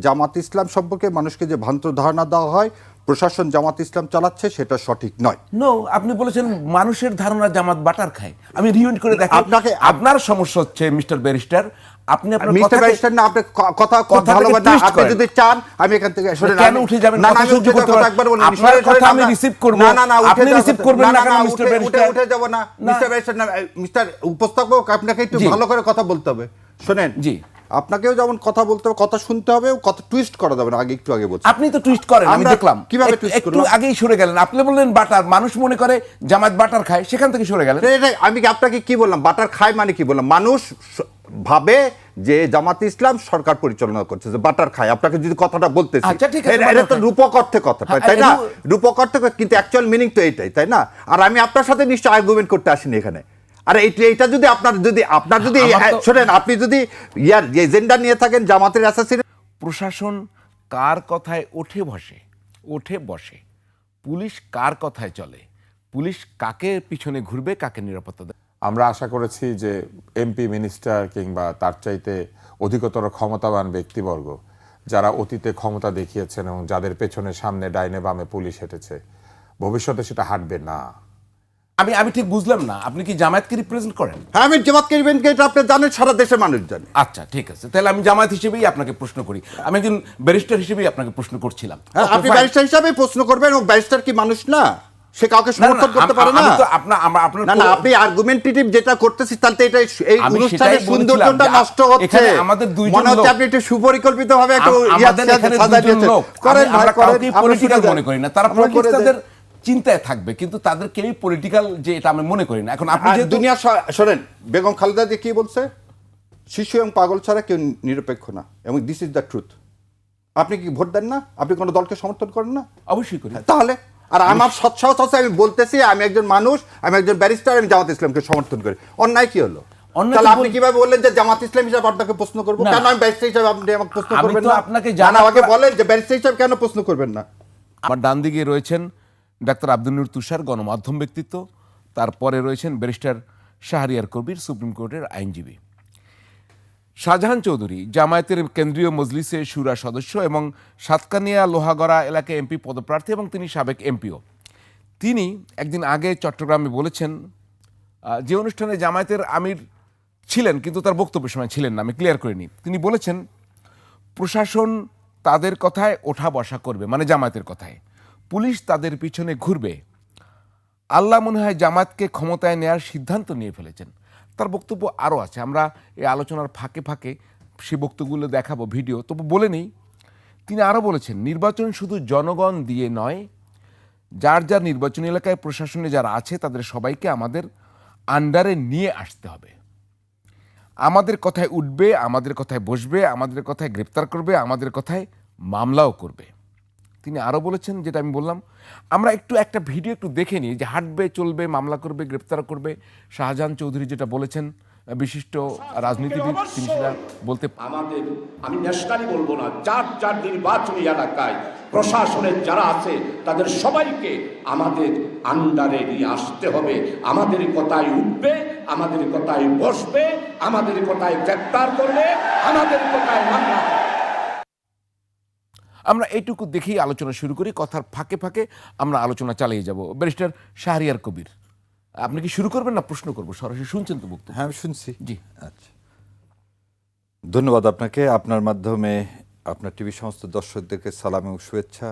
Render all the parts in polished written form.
জামাত ইসলাম সম্পর্কে মানুষকে যে ভ্রান্ত ধারণা দেওয়া হয় প্রশাসন জামাত ইসলাম চালাচ্ছে সেটা সঠিক নয়। নো, আপনি বলেছেন মানুষের ধারণা জামাত বাটার খায়। আমি রিউইন্ড করে দেখি আপনার সমস্যা হচ্ছে মিস্টার ব্যারিস্টার, আপনি আপনার মিস্টার ব্যারিস্টার না, আপনি কথা খুব ভালো বলেন। আপনি যদি চান আমি এখান থেকে শুনুন, কেন উঠে যাবেন? না আমি উঠে যাব, একবার বলুন আপনার কথা আমি রিসিভ করব। না না না, আপনি রিসিভ করবেন না কেন মিস্টার ব্যারিস্টার? উঠে যাব না মিস্টার ব্যারিস্টার, না মিস্টার উপস্থাপক, আপনাকে একটু ভালো করে কথা বলতে হবে। শুনেন জি, আপনাকেও যেমন কথা বলতে হবে, কথা শুনতে হবে, কথা টুইস্ট করা যাবে না। একটু আগে বলছি আপনি তো টুইস্ট করেন, আমি দেখলাম কিভাবে টুইস্ট একটু আগেই সরে গেলেন। আপনি বললেন বাটার, মানুষ মনে করে জামাত বাটার খায়, সেখান থেকে সরে গেলেন। আমি আপনাকে কি বললাম? বাটার খায় মানে কি বললাম? মানুষ ভাবে যে জামাত ইসলাম সরকার পরিচালনা করছে, যে বাটার খায়। আপনাকে যদি কথাটা বলতেছি, আচ্ছা ঠিক আছে, এটা তো রূপক অর্থে কথাটা, তাই না? রূপক অর্থে, কিন্তু অ্যাকচুয়াল মিনিং তো এইটাই, তাই না? আর আমি আপনার সাথে নিশ্চয় আর্গুমেন্ট করতে আসিনি এখানে। আরে এইটা যদি আপনার যদি শোনেন, আপনি যদি ইয়ার এজেন্ডা নিয়ে থাকেন জামাতের অ্যাসাসিন। প্রশাসন কার কথায় ওঠে বসে, পুলিশ কার কথায় চলে, পুলিশ কাকে পিছনে ঘুরবে, কাকে নিরাপত্তা দেবে। আমরা আশা করেছি যে এমপি, মিনিস্টার কিংবা তার চাইতে অধিকতর ক্ষমতাবান ব্যক্তিবর্গ যারা অতীতে ক্ষমতা দেখিয়েছেন এবং যাদের পেছনে সামনে ডাইনে বামে পুলিশ হেঁটেছে, ভবিষ্যতে সেটা হাঁটবে না। আমি ঠিক বুঝলাম না, আপনি কি জামায়াতকে রিপ্রেজেন্ট করেন? হ্যাঁ, আমি জামাতকে রিপ্রেজেন্ট করি, এটা আপনি জানেন, সারা দেশের মানুষ জানে। আচ্ছা ঠিক আছে, তাহলে আমি জামায়াত হিসেবেই আপনাকে প্রশ্ন করি, আমি একজন ব্যারিস্টার হিসেবেই আপনাকে প্রশ্ন করছিলাম। হ্যাঁ, আপনি ব্যারিস্টার হিসেবে প্রশ্ন করবেন, এবং ব্যারিস্টার কি মানুষ না? সে কাউকে সমর্থন করতে পারে না। না না, আপনি আর্গুমেন্টেটিভ যেটা করতেছি, তাহলে এটা এই অনুষ্ঠানের সৌন্দর্যটা নষ্ট হচ্ছে। আমাদের দুইজন মনে হচ্ছে আপনি একটু সুপরিকল্পিতভাবে একটু আমরা কাউকে পলিটিক্যাল মনে করি না, তারা তাদের চিন্তায় থাকবে, কিন্তু তাদের কেউ পলিটিক্যাল যে এটা আমি মনে করি না। এখন আপনি যে দুনিয়া শোনেন, বেগম খালেদা যে কি বলছে, শিশু এবং পাগল ছাড়া কেউ নিরপেক্ষ না, এবং দিস ইজ দ্য ট্রুথ। আপনি কি ভোট দেন না? আপনি কোনো দলকে সমর্থন করেন না? অবশ্যই করি। তাহলে আর আমার সৎসাহস আছে, আমি বলতেছি আমি একজন মানুষ, আমি একজন ব্যারিস্টার, আমি জামাত ইসলামকে সমর্থন করি। অন্যায় কি হলো? তাহলে আপনি কিভাবে বললেন যে জামাত ইসলাম হিসেবে আপনাকে প্রশ্ন করবো? কেন আমি ব্যারিস্টার হিসেবে আপনি আমাকে প্রশ্ন করবেন না? আপনাকে আমাকে বলেন যে ব্যারিস্টার হিসেবে কেন প্রশ্ন করবেন না? আমার ডান দিকে রয়েছেন ডাক্তার আব্দুল নূর তুষার, গণমাধ্যম ব্যক্তিত্ব। তারপরে রয়েছেন ব্যারিস্টার শাহরিয়ার কবির, সুপ্রিম কোর্টের আইনজীবী। শাহজাহান চৌধুরী জামায়াতের কেন্দ্রীয় মজলিসে শুরা সদস্য এবং সাতকানিয়া লোহাগড়া এলাকায় এমপি পদপ্রার্থী, এবং তিনি সাবেক এমপিও। তিনি একদিন আগে চট্টগ্রামে বলেছেন, যে অনুষ্ঠানে জামায়াতের আমির ছিলেন কিন্তু তার বক্তব্যের সময় ছিলেন না, আমি ক্লিয়ার করিনি। তিনি বলেছেন প্রশাসন তাদের কথায় ওঠা বসা করবে, মানে জামায়াতের কথায়, পুলিশ তাদের পিছনে ঘুরবে। আল্লাহ মনে হয় জামাতকে ক্ষমতায় নেওয়ার সিদ্ধান্ত নিয়ে ফেলেছেন। তার বক্তব্য আরও আছে, আমরা এই আলোচনার ফাঁকে ফাঁকে সে বক্তব্যগুলো দেখাবো ভিডিও, তবু বলে নেই। তিনি আরও বলেছেন নির্বাচন শুধু জনগণ দিয়ে নয়, যার যার নির্বাচনী এলাকায় প্রশাসনে যারা আছে তাদের সবাইকে আমাদের আন্ডারে নিয়ে আসতে হবে। আমাদের কথায় উঠবে, আমাদের কথায় বসবে, আমাদের কথায় গ্রেপ্তার করবে, আমাদের কথায় মামলাও করবে। তিনি আরও বলেছেন, যেটা আমি বললাম, আমরা একটা ভিডিও একটু দেখে নিই, যে হাঁটবে, চলবে, মামলা করবে, গ্রেপ্তার করবে। শাহজাহান চৌধুরী যেটা বলেছেন, বিশিষ্ট রাজনীতিবিদ, তিনি সেটা বলতে আমাদের, আমি ন্যাশনালি বলবো না, যার যার নির্বাচনী এলাকায় প্রশাসনের যারা আছে তাদের সবাইকে আমাদের আন্ডারে নিয়ে আসতে হবে। আমাদের কথায় উঠবে, আমাদের কথায় বসবে, আমাদের কথায় গ্রেপ্তার করবে, আমাদের কথায় মামলা। আমরা এইটুকু দেখেই আলোচনা শুরু করি, কথার ফাঁকে ফাঁকে আমরা আলোচনা চালিয়ে যাব। ব্যারিস্টার শাহরিয়ার কবির, আপনি কি শুরু করবেন না প্রশ্ন করবো? সরাসরি শুনছেন তো বক্তব্য? হ্যাঁ, আমি শুনছি। জি, আচ্ছা, ধন্যবাদ আপনাকে। আপনার মাধ্যমে আপনার টিভি সমস্ত দর্শকদেরকে সালাম এবং শুভেচ্ছা।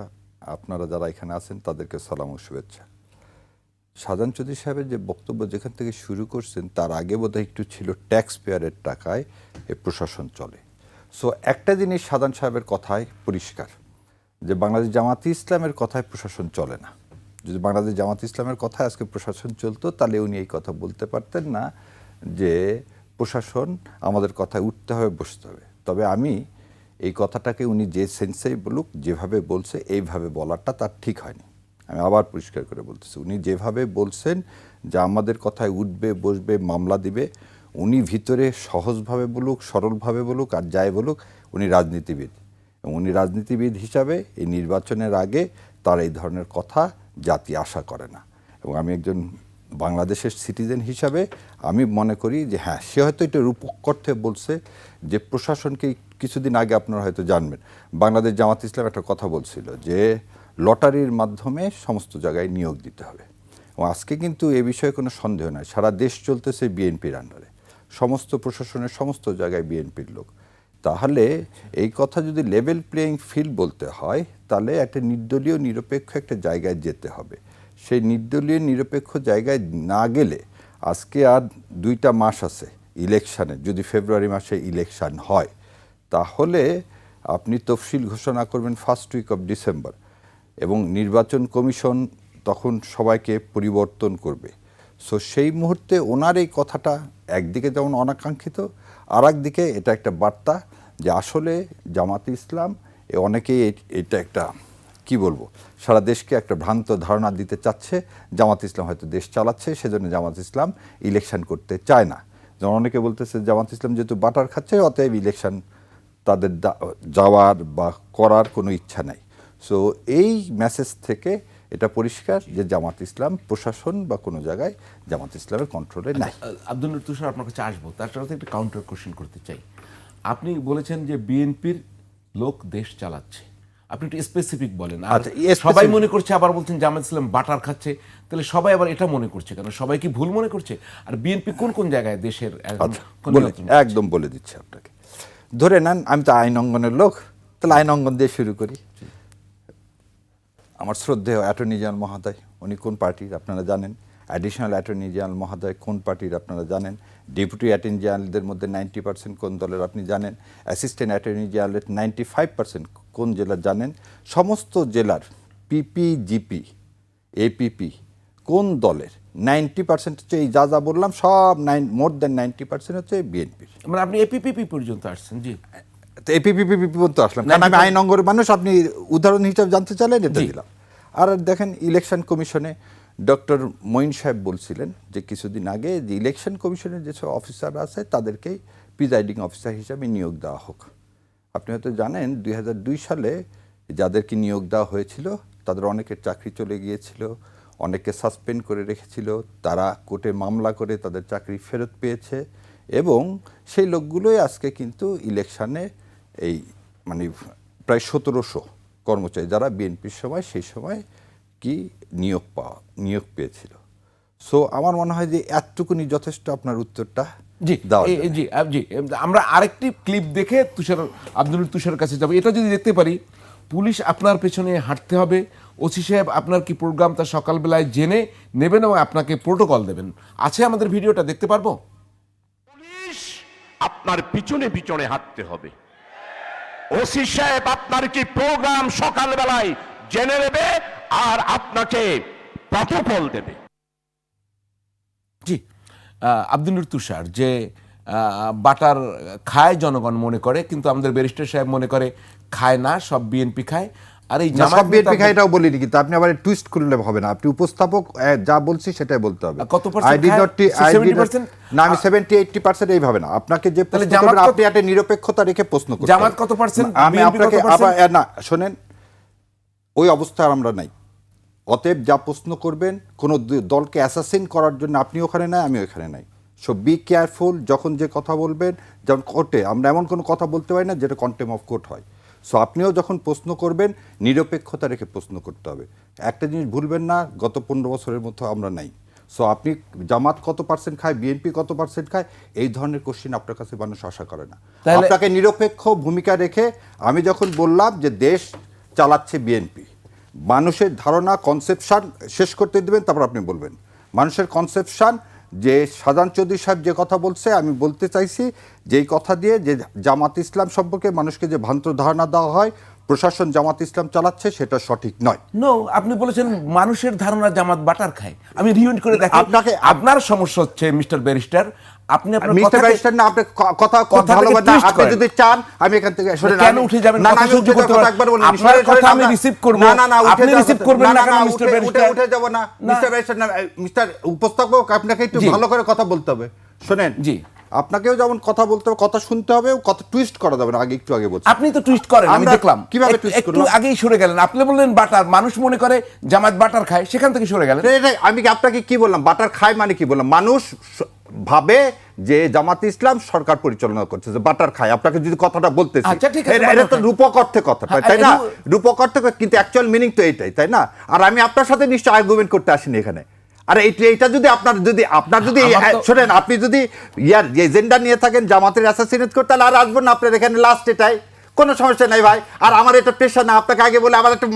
আপনারা যারা এখানে আছেন তাদেরকে সালাম ও শুভেচ্ছা। শাহজাহান চৌধুরী সাহেবের যে বক্তব্য যেখান থেকে শুরু করছেন, তার আগে বোধহয় একটু ছিল ট্যাক্স পেয়ারের টাকায় এই প্রশাসন চলে। সো একটা জিনিস শাহজাহান সাহেবের কথায় পরিষ্কার, যে বাংলাদেশ জামাতে ইসলামের কথায় প্রশাসন চলে না। যদি বাংলাদেশ জামাতে ইসলামের কথায় আজকে প্রশাসন চলতো, তাহলে উনি এই কথা বলতে পারতেন না যে প্রশাসন আমাদের কথায় উঠতে হবে, বসতে হবে। তবে আমি এই কথাটাকে উনি যে সেন্সেই বলুক, যেভাবে বলছে, এইভাবে বলাটা তার ঠিক হয়নি। আমি আবার পরিষ্কার করে বলতেছি, উনি যেভাবে বলছেন যে আমাদের কথায় উঠবে, বসবে, মামলা দিবে, উনি ভিতরে সহজভাবে বলুক, সরলভাবে বলুক, আর যাই বলুক, উনি রাজনীতিবিদ। এবং উনি রাজনীতিবিদ হিসাবে এই নির্বাচনের আগে তার এই ধরনের কথা জাতি আশা করে না। এবং আমি একজন বাংলাদেশের সিটিজেন হিসাবে আমি মনে করি যে হ্যাঁ, সে হয়তো এটা রূপক অর্থে বলছে যে প্রশাসনকে কিছুদিন আগে আপনারা হয়তো জানবেন, বাংলাদেশ জামাত ইসলাম একটা কথা বলছিল যে লটারির মাধ্যমে সমস্ত জায়গায় নিয়োগ দিতে হবে। এবং আজকে কিন্তু এ বিষয়ে কোনো সন্দেহ নাই, সারা দেশ চলতেছে বিএনপির আন্ডারে, সমস্ত প্রশাসনের সমস্ত জায়গায় বিএনপির লোক। তাহলে এই কথা যদি লেভেল প্লেয়িং ফিল্ড বলতে হয়, তাহলে একটা নির্দলীয় নিরপেক্ষ একটা জায়গায় যেতে হবে। সেই নির্দলীয় নিরপেক্ষ জায়গায় না গেলে, আজকে আর 2টা মাস আছে ইলেকশানের, যদি ফেব্রুয়ারি মাসে ইলেকশন হয় তাহলে আপনি তফসিল ঘোষণা করবেন ফার্স্ট উইক অফ ডিসেম্বর, এবং নির্বাচন কমিশন তখন সবাইকে পরিবর্তন করবে। সো সেই মুহূর্তে ওনার এই কথাটা একদিকে যেমন অনাকাঙ্ক্ষিত, আর একদিকে এটা একটা বার্তা যে আসলে জামাতে ইসলাম অনেকেই এটা একটা কি বলবো, সারা দেশকে একটা ভ্রান্ত ধারণা দিতে চাচ্ছে জামাত ইসলাম হয়তো দেশ চালাচ্ছে, সেজন্য জামাত ইসলাম ইলেকশন করতে চায় না। যেমন অনেকে বলতেছে জামাত ইসলাম যেহেতু বাটার খাচ্ছে, অতএব ইলেকশন তাদের যাওয়ার বা করার কোনো ইচ্ছা নাই। সো এই মেসেজ থেকে এটা পরিষ্কার যে জামাত ইসলাম প্রশাসন বা কোনো জায়গায় জামাত ইসলামের কন্ট্রোলে নাই। আব্দুল নূর তুষার, আপনার কাছে আসবো, তার সাথে একটা কাউন্টার কোশ্চেন করতে চাই। আপনি বলেছেন যে বিএনপির লোক দেশ চালাচ্ছে, আপনি একটু স্পেসিফিক বলেন। আর আচ্ছা, সবাই মনে করছে, আবার বলছেন জামাত ইসলাম বাটার খাচ্ছে, তাহলে সবাই আবার এটা মনে করছে কেন? সবাই কি ভুল মনে করছে? আর বিএনপি কোন কোন জায়গায় দেশের একদম বলে দিচ্ছি আপনাকে। ধরে নেন আমি তো আইন অঙ্গনের লোক, তাহলে আইন অঙ্গন দিয়ে শুরু করি। আমার শ্রদ্ধেয় অ্যাটর্নি জেনারেল মহোদয়, উনি কোন পার্টির আপনারা জানেন। অ্যাডিশনাল অ্যাটর্নি জেনারেল মহোদয় কোন পার্টির আপনারা জানেন। ডেপুটি অ্যাটর্নি জেনারেলদের মধ্যে 90% কোন দলের আপনি জানেন। অ্যাসিস্ট্যান্ট অ্যাটর্নি জেনারেলের 95% কোন জেলার জানেন। সমস্ত জেলার পিপি, জিপি, এপিপি কোন দলের 90% হচ্ছে এই যা বললাম সব, মোর দেন 90% হচ্ছে বিএনপির। মানে আপনি এপিপিপি পর্যন্ত আসছেন? জি, তো এপিপিপি পর্যন্ত আসলাম, কারণ আমি আইন অঙ্গনের মানুষ, আপনি উদাহরণ হিসাবে জানতে চাইলেন, এটা দিলাম। আর দেখেন ইলেকশন কমিশনে ডক্টর মঈন সাহেব বলছিলেন যে কিছুদিন আগে যে ইলেকশন কমিশনের যেসব অফিসাররা আছে তাদেরকেই প্রিজাইডিং অফিসার হিসাবে নিয়োগ দেওয়া হোক। আপনি হয়তো জানেন 2002 সালে যাদেরকে নিয়োগ দেওয়া হয়েছিল তাদের অনেকের চাকরি চলে গিয়েছিল, অনেকে সাসপেন্ড করে রেখেছিল, তারা কোর্টে মামলা করে তাদের চাকরি ফেরত পেয়েছে, এবং সেই লোকগুলোই আজকে কিন্তু ইলেকশানে এই মানে প্রায় 1700 কর্মচারী যারা বিএনপির সময় সেই সময় কি নিয়োগ পেয়েছিল। সো আমার মনে হয় যে এতটুকুনি যথেষ্ট আপনার উত্তরটা জি দেওয়া জি জি। আমরা আরেকটি ক্লিপ দেখে আব্দুল তুষারের কাছে যাবো। এটা যদি দেখতে পারি, পুলিশ আপনার পেছনে হাঁটতে হবে, ওসি সাহেব আপনার কি প্রোগ্রাম তা সকালবেলায় জেনে নেবেন এবং আপনাকে প্রোটোকল দেবেন। আছে আমাদের ভিডিওটা দেখতে পারবো? পুলিশ আপনার পিছনে পিছনে হাঁটতে হবে, ওসি সাহেব আপনার কি প্রোগ্রাম সকালবেলায় জেনে নেবে আর আপনাকে প্রটোকল দেবে। জি, আব্দুল নূর তুষার, যে বাটার খায় জনগণ মনে করে, কিন্তু আমাদের ব্যারিস্টার সাহেব মনে করে খায় না, সব বিএনপি খায়। আর এই সব বিএনপি খায় এটাও বলিনি, কিন্তু আপনি আবার টুইস্ট করলে হবে না। আপনি উপস্থাপক, যা বলছি সেটাই বলতে হবে। কত পার্সেন্ট? না, আমি 70-80% এইভাবে না, আপনাকে যে প্রশ্ন করবেন আপনি একটা নিরপেক্ষতা রেখে প্রশ্ন করতে হবে। জামাত কত পার্সেন্ট? আমি আপনাকে না শোনেন, ওই অবস্থায় আমরা নাই। অতএব যা প্রশ্ন করবেন কোনো দলকে অ্যাসাসিন করার জন্য আপনি ওখানে নাই, আমি ওখানে নাই। সো বি কেয়ারফুল, যখন যে কথা বলবেন। যেমন কোর্টে আমরা এমন কোনো কথা বলতে পারি না যেটা কন্টেম্প অফ কোর্ট হয়। সো আপনিও যখন প্রশ্ন করবেন নিরপেক্ষতা রেখে প্রশ্ন করতে হবে। একটা জিনিস ভুলবেন না, গত 15 বছরের মতো আমরা নাই। সো আপনি জামাত কত পার্সেন্ট খায়, বিএনপি কত পার্সেন্ট খায়, এই ধরনের কোশ্চেন আপনার কাছে মানুষ আশা করে না। আপনাকে নিরপেক্ষ ভূমিকা রেখে আমি যখন বললাম যে দেশ চালাচ্ছে বিএনপি, মানুষের ধারণা কনসেপশন শেষ করতে দেবেন, তারপর আপনি বলবেন। মানুষের কনসেপশন যে শাহজাহান চৌধুরী সাহেব যে কথা বলছে, আমি বলতে চাইছি যেই কথা দিয়ে যে জামাত ইসলাম সম্পর্কে মানুষকে যে ভ্রান্ত ধারণা দেওয়া হয় প্রশাসন জামাত ইসলাম চালাচ্ছে, সেটা সঠিক নয়। নো, আপনি বলেছেন মানুষের ধারণা জামাত বাটার খায়। আমি রিউন্ড করে দেখি, আপনার সমস্যা হচ্ছে মিস্টার ব্যারিস্টার, আপনি মিস্টার ব্যারিস্টার না, আপনি কথা ভালোবাসেন না। আপনি যদি চান আমি এখান থেকে সরে কেন উঠে যাবেন? না, আমি উঠে যাব না, একবার বলুন। আপনার কথা আমি রিসিভ করব না, না, আপনি রিসিভ করবেন না কেন মিস্টার ব্যারিস্টার? উঠে যাব না মিস্টার ব্যারিস্টার না, মিস্টার উপস্থাপক, আপনাকে একটু ভালো করে কথা বলতে হবে। শুনেন জি, আপনাকেও যেমন কথা বলতে হবে, কথা শুনতে হবে, কথা টুইস্ট করা যাবে না। একটু আগে বলছি আপনি তো টুইস্ট করেন, আমি আমরা দেখলাম কিভাবে twist একটু করলাম? আগেই সরে গেলেন। আপনি বললেন বাটার, মানুষ মনে করে জামাত বাটার খায়, সেখান থেকে সরে গেলেন। আমি কি আপনাকে কি বললাম? বাটার খায় মানে কি বললাম? মানুষ ভাবে যে জামাত ইসলাম সরকার পরিচালনা করছে, যে বাটার খায়। আপনাকে যদি কথাটা বলতেছি, আচ্ছা, ঠিক আছে, এটা তো রূপক অর্থে কথা, হ্যাঁ, তাই না? রূপক অর্থে, কিন্তু অ্যাকচুয়াল মিনিং তো এইটাই, তাই না? আর আমি আপনার সাথে নিশ্চয় আর্গুমেন্ট করতে আসিনি এখানে। আর এইটা যদি আপনার যদি শোনেন, আপনি যদি ইয়ার এজেন্ডা নিয়ে থাকেন জামাতের অ্যাসাসিনেট করতে, তাহলে আর আসবেন না আপনার এখানে, লাস্ট এটাই, কোনো সমস্যা নাই ভাই। আর আমার এটা পেশা না, আপনাকে আগে বলে আমার একটা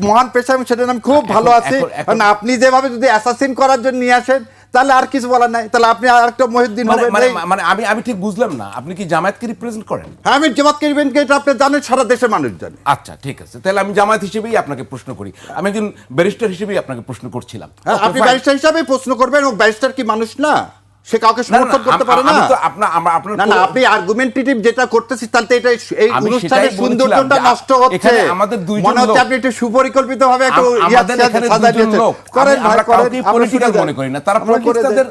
মহান পেশা, আমি সেটা আমি খুব ভালো আছি। কারণ আপনি যেভাবে যদি অ্যাসাসিন করার জন্য নিয়ে আসেন, তাহলে আর কিছু বলার নাই, তাহলে আপনি আর একটা মহিউদ্দিন হবেন। মানে আমি ঠিক বুঝলাম না, আপনি কি জামায়াতকে রিপ্রেজেন্ট করেন? হ্যাঁ, আমি জামাতকে ইভেন্টকে, এটা আপনি জানেন, সারা দেশের মানুষ জানে। আচ্ছা, ঠিক আছে, তাহলে আমি জামায়াত হিসেবেই আপনাকে প্রশ্ন করি, আমি একজন ব্যারিস্টার হিসেবেই আপনাকে প্রশ্ন করছিলাম। হ্যাঁ, আপনি ব্যারিস্টার হিসাবে প্রশ্ন করবেন, এবং ব্যারিস্টার কি মানুষ না? সে কাউকে না, না, সমর্থন করতে পারে না? আমি তো আপনার না, আপনি আর্গুমেন্টেটিভ যেটা করতেছি, তাহলে এটা এই আমি অনুষ্ঠানের সেটাই বলছিলাম সৌন্দর্যটা যে নষ্ট হচ্ছে। এখানে আমাদের দুইজন মনে হচ্ছে লোক- আপনি একটু সুপরিকল্পিত ভাবে একটা আমাদের এখানে দুজন লোক, আমরা কাউকে পলিটিক্যাল মনে করি না, তারা পলিটিক্স তাদের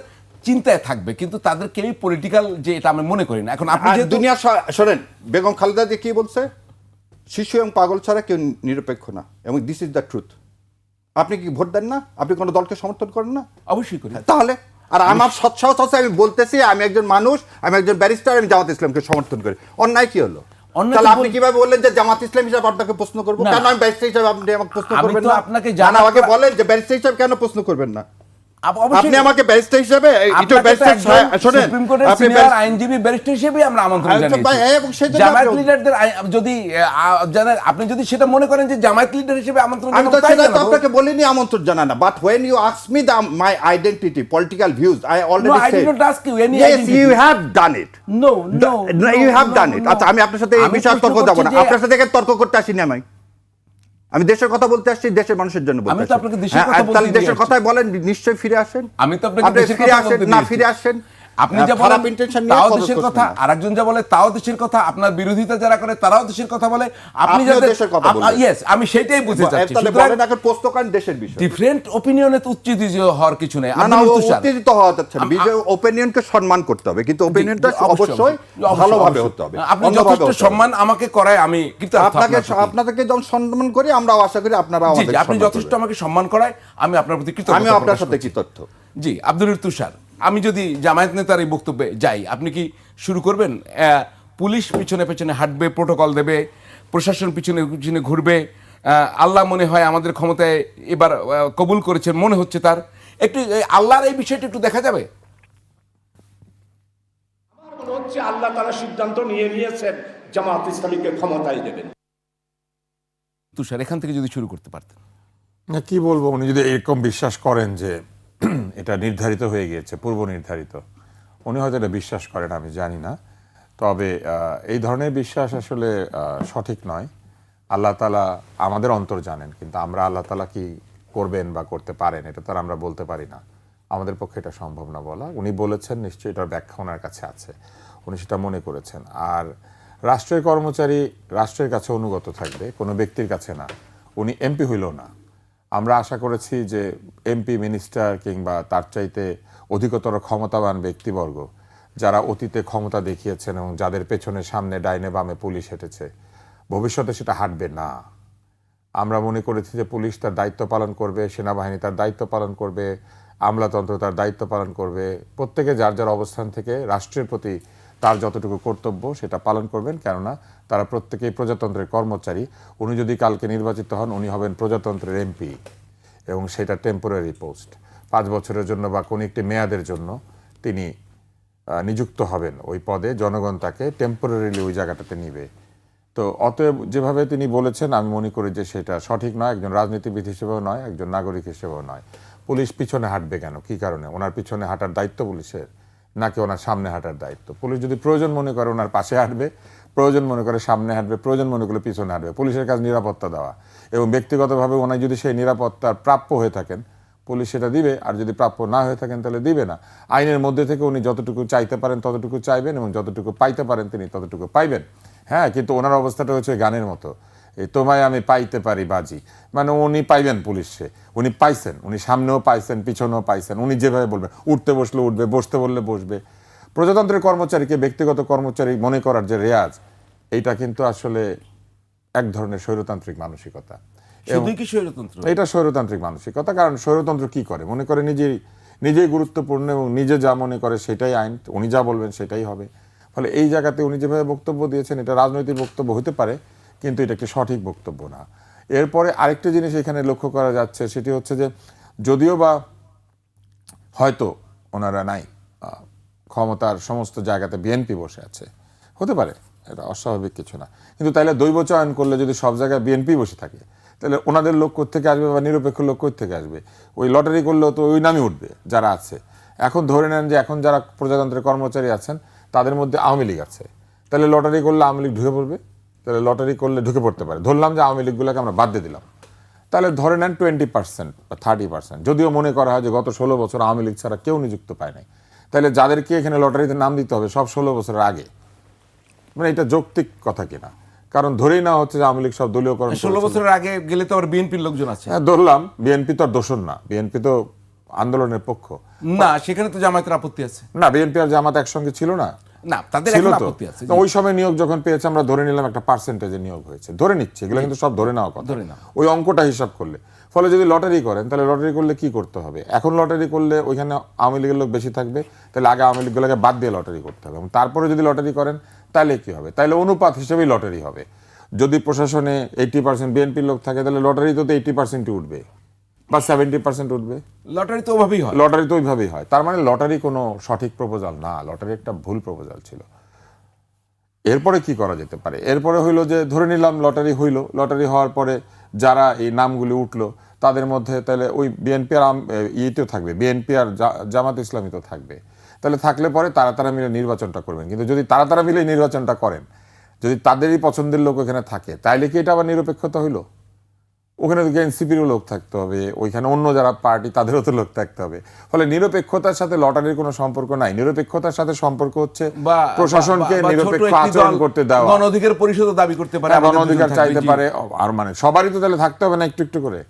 চিন্তায় থাকবে, কিন্তু তাদের কেউই পলিটিক্যাল যে এটা আমি মনে করি না। এখন আপনি যেহেতু দুনিয়া শোনেন, বেগম খালেদা যে কি বলছে, শিশু এবং পাগল ছাড়া কেউ নিরপেক্ষ না, এবং দিস ইজ দ্য ট্রুথ। আপনি কি ভোট দেন না? আপনি কোনো দলকে সমর্থন করেন না? অবশ্যই করি। তাহলে আর আমার সৎসাহস আছে, আমি বলতেছি আমি একজন মানুষ, আমি একজন ব্যারিস্টার, আমি জামাত ইসলামকে সমর্থন করি। অন্যায় কি হলো? অন্যায় তাহলে তো আপনি কিভাবে বললেন যে জামাত ইসলাম হিসাবে আপনাকে প্রশ্ন করবো? না, কেন আমি ব্যারিস্টার হিসাবে আপনি আমাকে প্রশ্ন আমি করবেন তো না? আপনাকে আমাকে বলেন যে ব্যারিস্টার হিসাবে কেন প্রশ্ন করবেন না? অবশ্যই আপনি আমাকে ব্যারিস্টার হিসাবে আপনাকে তো একজন শোনেন, সুপ্রিম কোর্টের আপনি সিনিয়র আইনজীবী ব্যারিস্টার হিসেবেই আমরা আমন্ত্রণ আচ্ছা, জানিয়েছি। ভাই, এবং সেজন্য জামায়াত আপনি- লিডারদের যদি জানেন, আপনি যদি সেটা মনে করেন যে জামায়াত লিডার হিসেবে আমন্ত্রণ আমি তো জানাবো, তাই সেটা তো জানাবো। আপনাকে বলিনি আমন্ত্রণ জানানা, but when you ask me my identity, political views, I already No, I said did not ask you any yes, identity. you have done it. No, no, No, you have done it. no. আচ্ছা, আমি আপনার সাথে এই আমি বিষয়ে প্রশ্ন তর্ক যাব না। করছি যে- আপনার সাথে এখানে তর্ক করতে আসিনি আমি দেশের কথা বলতে আসছি, দেশের মানুষের জন্য বলতে আমি তো আসছি। আপনাকে দেশের হ্যাঁ, কথা বলতেই তাহলে দেশের নিয়ে কথাই বলেন, নিশ্চয়ই ফিরে আসেন। আমি তো আপনাকে আপনি দেশের ফিরে কথা আসেন বলতে না, দিয়েছি। ফিরে আসেন। আপনি যা খারাপ বলেন ইন্টেনশন নিয়ে তাও খরচ দেশের করছেন কথা, না। আর একজন যা বলে তাও দেশের কথা, আপনার বিরোধিতা যারা করে তারাও দেশের কথা বলে, আপনি আপনিও যাদের দেশের কথা বলবেন। ইয়েস, আমি সেটাই বুঝতে চাচ্ছি। তাহলে বলেন এখন প্রশ্ন করেন দেশের বিষয়। ডিফারেন্ট ওপিনিয়নে তো উত্তেজিত হওয়ার কিছু নেই। না, আব্দুল তুষার, উত্তেজিত হওয়া যাচ্ছে না। বিজয় ওপিনিয়নকে সম্মান করতে হবে, কিন্তু ওপিনিয়নটা অবশ্যই ভালোভাবে হতে হবে। আপনি অন্যভাবে যথেষ্ট হতে হবে। সম্মান আমাকে করায়, আমি কৃতজ্ঞ আপনাকে যখন সম্মান করি, আমরাও আশা করি আপনারা জি, আমাদের জি, আপনি যথেষ্ট আমাকে সম্মান করায়, আমি আপনার প্রতি কৃতজ্ঞতা আমিও আপনার প্রকাশ সাথে করছি। কৃতজ্ঞ। জি, আব্দুল তুষার, আমি যদি জামায়াত নেতার এই বক্তব্যে যাই, আপনি কি শুরু করবেন পুলিশ পিছনে পেছনে হাঁটবে, প্রোটোকল দেবে, প্রশাসন পিছনে পিছনে ঘুরবে, আল্লাহ মনে হয় আমাদের ক্ষমতায় এবার কবুল করেছেন মনে হচ্ছে তার, একটু আল্লাহর এই বিষয়টা একটু দেখা যাবে? আমার মনে হচ্ছে আল্লাহ তারা সিদ্ধান্ত নিয়েছেন জামাত ইসলামীকে ক্ষমতায় দেবেন। তুষার, এখান থেকে যদি শুরু করতে পারতেন। না, কি বলবো, উনি যদি এরকম বিশ্বাস করেন যে এটা নির্ধারিত হয়ে গিয়েছে, পূর্ব নির্ধারিত, উনি হয়তো এটা বিশ্বাস করেন, আমি জানি না। তবে এই ধরনের বিশ্বাস আসলে সঠিক নয়। আল্লাহ তাআলা আমাদের অন্তর জানেন, কিন্তু আমরা আল্লাহ তাআলা কি করবেন বা করতে পারেন এটা তো আর আমরা বলতে পারি না। আমাদের পক্ষে এটা সম্ভব না বলা। উনি বলেছেন, নিশ্চয়ই এটার ব্যাখ্যা ওনার কাছে আছে, উনি সেটা মনে করেছেন। আর রাষ্ট্রের কর্মচারী রাষ্ট্রের কাছে অনুগত থাকবে, কোনো ব্যক্তির কাছে না। উনি এমপি হইল না। আমরা আশা করেছি যে এমপি, মিনিস্টার কিংবা তার চাইতে অধিকতর ক্ষমতাবান ব্যক্তিবর্গ যারা অতীতে ক্ষমতা দেখিয়েছেন এবং যাদের পেছনে সামনে ডাইনে বামে পুলিশ হেঁটেছে, ভবিষ্যতে সেটা হাঁটবে না। আমরা মনে করেছি যে পুলিশ তার দায়িত্ব পালন করবে, সেনাবাহিনী তার দায়িত্ব পালন করবে, আমলাতন্ত্র তার দায়িত্ব পালন করবে। প্রত্যেকে যার যার অবস্থান থেকে রাষ্ট্রের প্রতি তার যতটুকু কর্তব্য সেটা পালন করবেন, কেননা তারা প্রত্যেকেই প্রজাতন্ত্রের কর্মচারী। উনি যদি কালকে নির্বাচিত হন, উনি হবেন প্রজাতন্ত্রের এমপি, এবং সেটা টেম্পোরারি পোস্ট। 5 বছরের জন্য বা কোনো একটি মেয়াদের জন্য তিনি নিযুক্ত হবেন ওই পদে। জনগণ তাকে টেম্পোরারিলি ওই জায়গাটাতে নিবে। তো অতএব যেভাবে তিনি বলেছেন, আমি মনে করি যে সেটা সঠিক নয়, একজন রাজনীতিবিদ হিসেবেও নয়, একজন নাগরিক হিসেবেও নয়। পুলিশ পিছনে হাঁটবে কেন? কী কারণে? ওনার পিছনে হাঁটার দায়িত্ব পুলিশের, নাকি ওনার সামনে হাঁটার দায়িত্ব? পুলিশ যদি প্রয়োজন মনে করে ওনার পাশে হাঁটবে, প্রয়োজন মনে করে সামনে হাঁটবে, প্রয়োজন মনে করলে পিছনে হাঁটবে। পুলিশের কাজ নিরাপত্তা দেওয়া, এবং ব্যক্তিগতভাবে ওনার যদি সেই নিরাপত্তার প্রাপ্য হয়ে থাকেন, পুলিশ সেটা দিবে। আর যদি প্রাপ্য না হয়ে থাকেন, তাহলে দিবে না। আইনের মধ্যে থেকে উনি যতটুকু চাইতে পারেন ততটুকু চাইবেন, এবং যতটুকু পাইতে পারেন তিনি ততটুকু পাইবেন। হ্যাঁ, কিন্তু ওনার অবস্থাটা হচ্ছে গানের মতো, এই তোমায় আমি পাইতে পারি বাজি, মানে উনি পাইবেন পুলিশে, উনি পাইছেন, উনি সামনেও পাইছেন, পিছনেও পাইছেন। উনি যেভাবে বলবেন, উঠতে বসলে উঠবে, বসতে বললে বসবে। প্রজাতন্ত্রের কর্মচারীকে ব্যক্তিগত কর্মচারী মনে করার যে রেয়াজ, এইটা কিন্তু আসলে এক ধরনের স্বৈরতান্ত্রিক মানসিকতা। শুধুই কি স্বৈরতন্ত্র? এটা স্বৈরতান্ত্রিক মানসিকতা। কারণ স্বৈরতন্ত্র কি করে, মনে করে নিজেই গুরুত্বপূর্ণ এবং নিজে যা মনে করে সেটাই আইন, উনি যা বলবেন সেটাই হবে। ফলে এই জায়গাতে উনি যেভাবে বক্তব্য দিয়েছেন, এটা রাজনৈতিক বক্তব্য হতে পারে, কিন্তু এটা একটি সঠিক বক্তব্য না। এরপরে আরেকটি জিনিস এখানে লক্ষ্য করা যাচ্ছে, সেটি হচ্ছে যে যদিও বা হয়তো ওনারা নাই, ক্ষমতার সমস্ত জায়গাতে বিএনপি বসে আছে, হতে পারে, এটা অস্বাভাবিক কিছু না, কিন্তু তাইলে দৈব চয়ন করলে যদি সব জায়গায় বিএনপি বসে থাকে, তাহলে ওনাদের লোক কোত্থেকে আসবে বা নিরপেক্ষ লোক কোত্থেকে আসবে? ওই লটারি করলেও তো ওই নামই উঠবে যারা আছে। এখন ধরে নেন যে এখন যারা প্রজাতন্ত্রের কর্মচারী আছেন তাদের মধ্যে আওয়ামী লীগ আছে, তাহলে লটারি করলে আওয়ামী লীগ ঢুকে পড়বে, তাহলে লটারি করলে ঢুকে পড়তে পারে। ধরলাম যে আওয়ামী লীগগুলোকে আমরা বাদ দিয়ে দিলাম, তাহলে ধরে নেন 20% বা 30%, যদিও মনে করা হয় যে গত 16 বছর আওয়ামী লীগ ছাড়া কেউ নিযুক্ত পায় নাই, তাহলে যাদেরকে এখানে লটারিতে নাম দিতে হবে সব 16 বছরের আগে, মানে এটা যৌক্তিক কথা কিনা? কারণ ধরেই না হচ্ছে যে আওয়ামী লীগ সব দলীয়করণ 16 বছরের আগে গেলে তো আবার বিএনপির লোকজন আছে। হ্যাঁ, ধরলাম বিএনপি তো আর দোষর না, বিএনপি তো আন্দোলনের পক্ষ না, সেখানে তো জামায়াতের আপত্তি আছে। না, বিএনপি আর জামাত একসঙ্গে ছিল না, না, তাদের ছিল এখন তো। আপত্তি আছে। তো ওই সময় নিয়োগ যখন পেয়েছে আমরা ধরে নিলাম একটা পার্সেন্টেজে নিয়োগ হয়েছে, ধরে নিচ্ছে, এগুলো কিন্তু সব ধরে নেওয়া কথা, ধরে নাও। ওই অঙ্কটা হিসাব করলে। ফলে যদি লটারি করেন, তাহলে লটারি করলে কি করতে হবে? এখন লটারি করলে ওইখানে আওয়ামী লীগের লোক বেশি থাকবে, তাহলে আগে আওয়ামী লীগগুলোকে বাদ দিয়ে লটারি করতে হবে, এবং তারপরে যদি লটারি করেন তাহলে কি হবে? তাহলে অনুপাত হিসেবেই লটারি হবে। যদি প্রশাসনে 80% বিএনপির লোক থাকে, তাহলে লটারি তো 80% উঠবে বা 70% উঠবে। লটারি তো ওভাবেই হয়। লটারি তো ওইভাবেই হয়। তার মানে লটারি কোনো সঠিক প্রপোজাল না, লটারি একটা ভুল প্রপোজাল ছিল। এরপরে কি করা যেতে পারে? এরপরে হইলো যে ধরে নিলাম লটারি হইলো, লটারি হওয়ার পরে যারা এই নামগুলি উঠলো তাদের মধ্যে তাহলে ওই বিএনপি আর ইয়েতেও থাকবে, বিএনপি আর জামাত ইসলামী তো থাকবে, তাহলে থাকলে পরে তারা মিলে নির্বাচনটা করবেন। কিন্তু যদি তারা মিলে নির্বাচনটা করেন, যদি তাদেরই পছন্দের লোক ওখানে থাকে, তাইলে কি এটা আবার নিরপেক্ষতা হইলো? ওখানে তো এনসিপিরও লোক থাকতে হবে, ওইখানে অন্য যারা পার্টি তাদেরও তো লোক থাকতে হবে। ফলে নিরপেক্ষতার সাথে লটারির কোনো সম্পর্ক নাই। নিরপেক্ষতার সাথে সম্পর্ক হচ্ছে প্রশাসনকে নিরপেক্ষ আচরণ করতে দেওয়া। গণ অধিকার পরিষদ দাবি করতে পারে, গণ অধিকার চাইতে পারে, আর মানে সবারই তো তাহলে থাকতে হবে না, একটু একটু করে,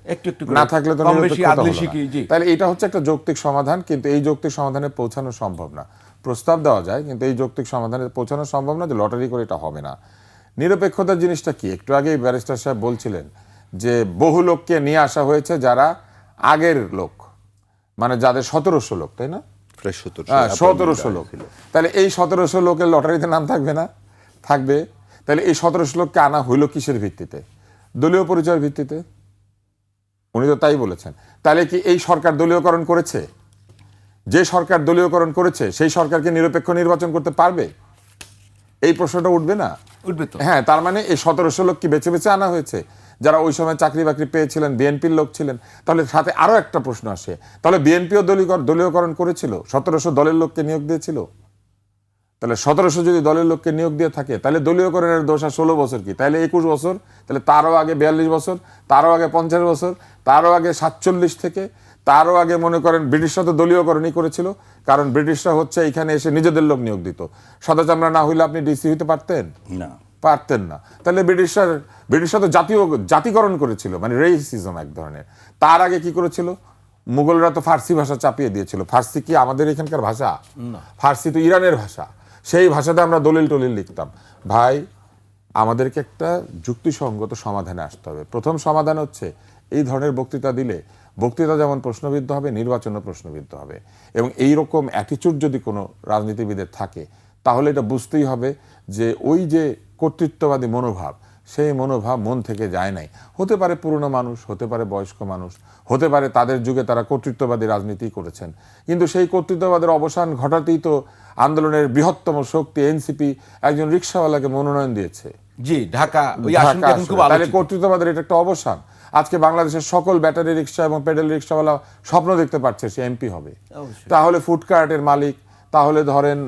না থাকলে তো নিরপেক্ষতা হলো না। তাহলে এটা হচ্ছে একটা যৌক্তিক সমাধান, কিন্তু এই যৌক্তিক সমাধানে পৌঁছানো সম্ভব না। প্রস্তাব দেওয়া যায়, কিন্তু এই যৌক্তিক সমাধানে পৌঁছানো সম্ভব না, যে লটারি করে এটা হবে না। নিরপেক্ষতার জিনিসটা কি? একটু আগেই ব্যারিস্টার সাহেব বলছিলেন যে বহু লোককে নিয়ে আসা হয়েছে যারা আগের লোক, মানে যাদের 1700 লোক, তাই না? 1700 লোক। তাহলে এই 1700 লোকের লটারিতে নাম থাকবে না? থাকবে। তাহলে এই 1700 লোককে আনা হইল কিসের ভিত্তিতে? দলীয় পরিচয়ের ভিত্তিতে। উনি তো তাই বলেছেন। তাহলে কি এই সরকার দলীয়করণ করেছে? যে সরকার দলীয়করণ করেছে সেই সরকারকে নিরপেক্ষ নির্বাচন করতে পারবে? এই প্রশ্নটা উঠবে না? উঠবে তো। হ্যাঁ, তার মানে এই 1700 লোক কি বেছে বেছে আনা হয়েছে যারা ওই সময় চাকরি বাকরি পেয়েছিলেন, বিএনপির লোক ছিলেন? তাহলে সাথে আরো একটা প্রশ্ন আসে, তাহলে বিএনপিও দলীয়করণ করেছিল, 1700 দলের লোককে নিয়োগ দিয়েছিল? তাহলে 1700 যদি দলের লোককে নিয়োগ দিয়ে থাকে, তাহলে দলীয়করণের দোষ আর 16 বছর কি? তাহলে 21 বছর, তাহলে তারও আগে 42 বছর, তারও আগে 50 বছর, তারও আগে 47 থেকে, তারও আগে মনে করেন ব্রিটিশরা তো দলীয়করণই করেছিল, কারণ ব্রিটিশরা হচ্ছে এখানে এসে নিজেদের লোক নিয়োগ দিত। সাদা চামড়া না হইলে আপনি ডিসি হইতে পারতেন না, পারতেন না। তাহলে ব্রিটিশরা তো জাতিকরণ করেছিল, মানে রেসিজম এক ধরনের। তার আগে কি করেছিল? মুঘলরা তো ফার্সি ভাষা চাপিয়ে দিয়েছিল। ফার্সি কি আমাদের এখানকার ভাষা? ফার্সি তো ইরানের ভাষা। সেই ভাষাতে আমরা দলিল টলিল লিখতাম। ভাই, আমাদেরকে একটা যুক্তিসঙ্গত সমাধানে আসতে হবে। প্রথম সমাধান হচ্ছে এই ধরনের বক্তৃতা দিলে বক্তৃতা যেমন প্রশ্নবিদ্ধ হবে, নির্বাচনও প্রশ্নবিদ্ধ হবে। এবং এই রকম অ্যাটিচিউড যদি কোনো রাজনীতিবিদের থাকে, তাহলে এটা বুঝতেই হবে যে ওই যে কর্তৃত্ববাদী মনোভাব, সেই মনোভাব মন থেকে যায় নাই। হতে পারে পুরনো মানুষ, হতে পারে বয়স্ক মানুষ, হতে পারে তাদের যুগে তারা কর্তৃত্ববাদী রাজনীতি করেছেন, কিন্তু সেই কর্তৃত্ববাদের অবসান ঘটাতেই তো আন্দোলনের বৃহত্তম শক্তি এনসিপি একজন রিকশাওয়ালাকে মনোনয়ন দিয়েছে। জি, ঢাকা ওই আসনটা এখন খুব তাহলে আলোচিত। কর্তৃত্ববাদের এটা একটা অবসান। আজকে বাংলাদেশের সকল ব্যাটারি রিকশা এবং পেডেল রিকশাওয়ালা স্বপ্ন দেখতে পারছে সে এমপি হবে। তাহলে ফুডকার্টের মালিক, তাহলে ধরেন